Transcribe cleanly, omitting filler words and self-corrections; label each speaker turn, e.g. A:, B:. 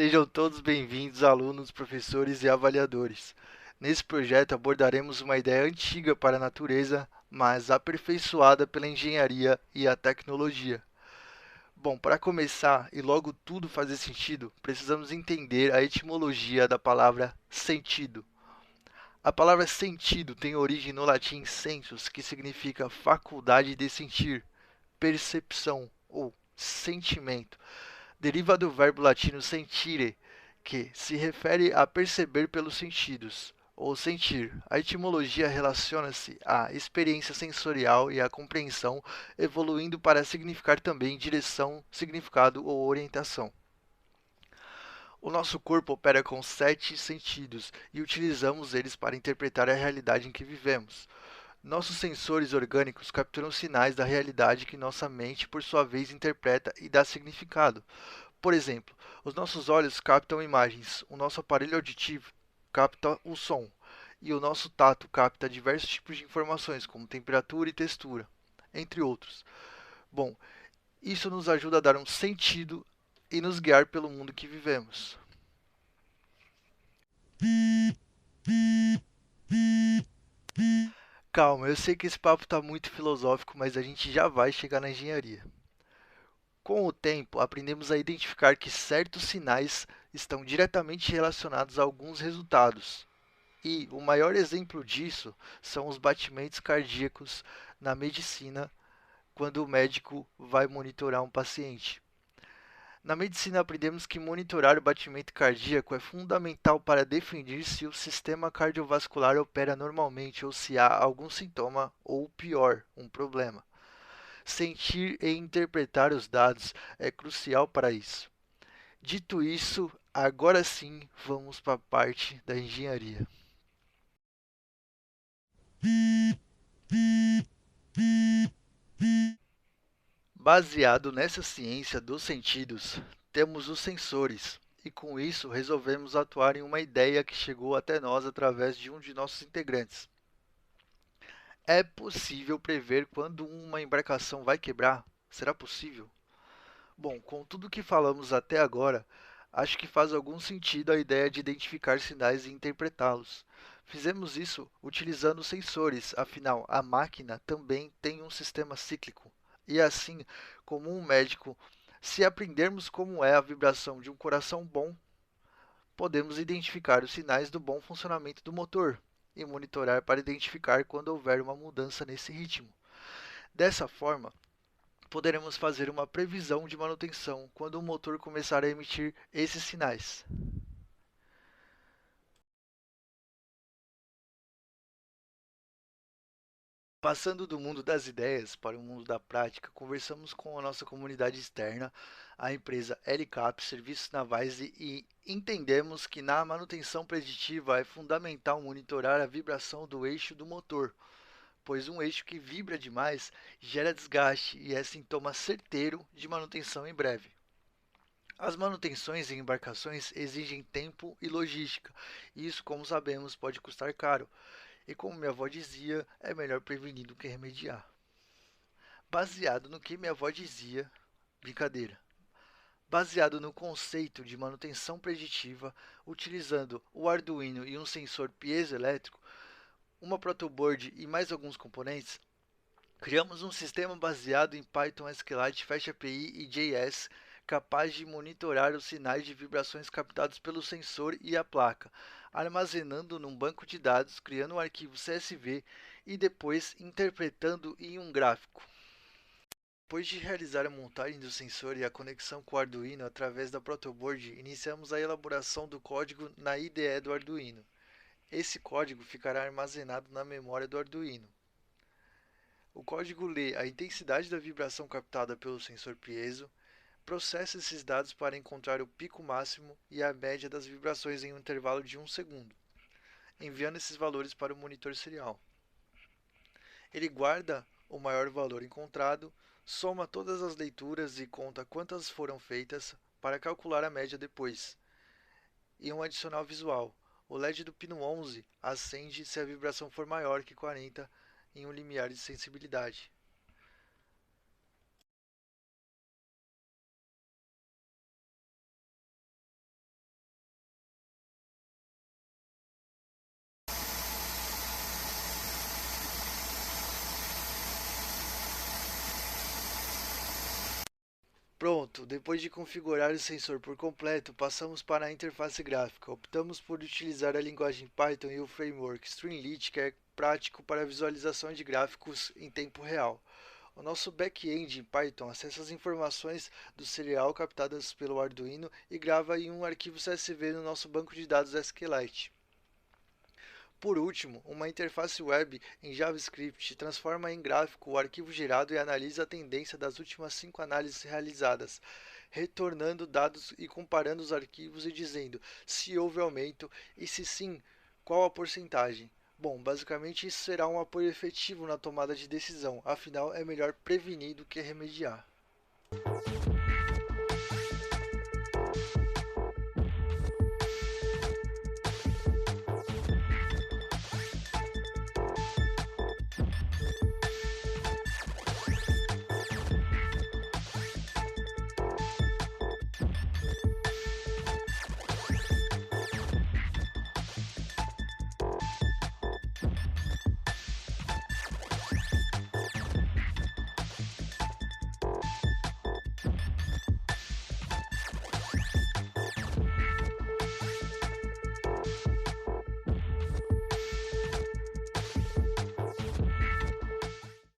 A: Sejam todos bem-vindos, alunos, professores e avaliadores. Nesse projeto abordaremos uma ideia antiga para a natureza, mas aperfeiçoada pela engenharia e a tecnologia. Bom, para começar e logo tudo fazer sentido, precisamos entender a etimologia da palavra sentido. A palavra sentido tem origem no latim sensus, que significa faculdade de sentir, percepção ou sentimento. Deriva do verbo latino sentire, que se refere a perceber pelos sentidos, ou sentir. A etimologia relaciona-se à experiência sensorial e à compreensão, evoluindo para significar também direção, significado ou orientação. O nosso corpo opera com 7 sentidos e utilizamos eles para interpretar a realidade em que vivemos. Nossos sensores orgânicos capturam sinais da realidade que nossa mente, por sua vez, interpreta e dá significado. Por exemplo, os nossos olhos captam imagens, o nosso aparelho auditivo capta o som, e o nosso tato capta diversos tipos de informações, como temperatura e textura, entre outros. Bom, isso nos ajuda a dar um sentido e nos guiar pelo mundo que vivemos. Calma, eu sei que esse papo está muito filosófico, mas a gente já vai chegar na engenharia. Com o tempo, aprendemos a identificar que certos sinais estão diretamente relacionados a alguns resultados. E o maior exemplo disso são os batimentos cardíacos na medicina, quando o médico vai monitorar um paciente. Na medicina, aprendemos que monitorar o batimento cardíaco é fundamental para definir se o sistema cardiovascular opera normalmente ou se há algum sintoma ou, pior, um problema. Sentir e interpretar os dados é crucial para isso. Dito isso, agora sim vamos para a parte da engenharia. Baseado nessa ciência dos sentidos, temos os sensores, e com isso resolvemos atuar em uma ideia que chegou até nós através de um de nossos integrantes. É possível prever quando uma embarcação vai quebrar? Será possível? Bom, com tudo que falamos até agora, acho que faz algum sentido a ideia de identificar sinais e interpretá-los. Fizemos isso utilizando sensores, afinal, a máquina também tem um sistema cíclico. E assim como um médico, se aprendermos como é a vibração de um coração bom, podemos identificar os sinais do bom funcionamento do motor e monitorar para identificar quando houver uma mudança nesse ritmo. Dessa forma, poderemos fazer uma previsão de manutenção quando o motor começar a emitir esses sinais. Passando do mundo das ideias para o mundo da prática, conversamos com a nossa comunidade externa, a empresa LCAP Serviços Navais, e entendemos que na manutenção preditiva é fundamental monitorar a vibração do eixo do motor, pois um eixo que vibra demais gera desgaste e é sintoma certeiro de manutenção em breve. As manutenções em embarcações exigem tempo e logística, e isso, como sabemos, pode custar caro. E como minha avó dizia, é melhor prevenir do que remediar. Baseado no que minha avó dizia, brincadeira. Baseado no conceito de manutenção preditiva, utilizando o Arduino e um sensor piezoelétrico, uma protoboard e mais alguns componentes, criamos um sistema baseado em Python, SQLite, FastAPI e JS, capaz de monitorar os sinais de vibrações captados pelo sensor e a placa, armazenando num banco de dados, criando um arquivo CSV e depois interpretando em um gráfico. Depois de realizar a montagem do sensor e a conexão com o Arduino através da protoboard, iniciamos a elaboração do código na IDE do Arduino. Esse código ficará armazenado na memória do Arduino. O código lê a intensidade da vibração captada pelo sensor piezo, processa esses dados para encontrar o pico máximo e a média das vibrações em um intervalo de 1 segundo, enviando esses valores para o monitor serial. Ele guarda o maior valor encontrado, soma todas as leituras e conta quantas foram feitas para calcular a média depois. E um adicional visual. O LED do pino 11 acende se a vibração for maior que 40 em um limiar de sensibilidade. Pronto, depois de configurar o sensor por completo, passamos para a interface gráfica. Optamos por utilizar a linguagem Python e o framework Streamlit, que é prático para visualização de gráficos em tempo real. O nosso back-end em Python acessa as informações do serial captadas pelo Arduino e grava em um arquivo CSV no nosso banco de dados SQLite. Por último, uma interface web em JavaScript transforma em gráfico o arquivo gerado e analisa a tendência das últimas 5 análises realizadas, retornando dados e comparando os arquivos e dizendo se houve aumento e, se sim, qual a porcentagem. Bom, basicamente isso será um apoio efetivo na tomada de decisão, afinal é melhor prevenir do que remediar.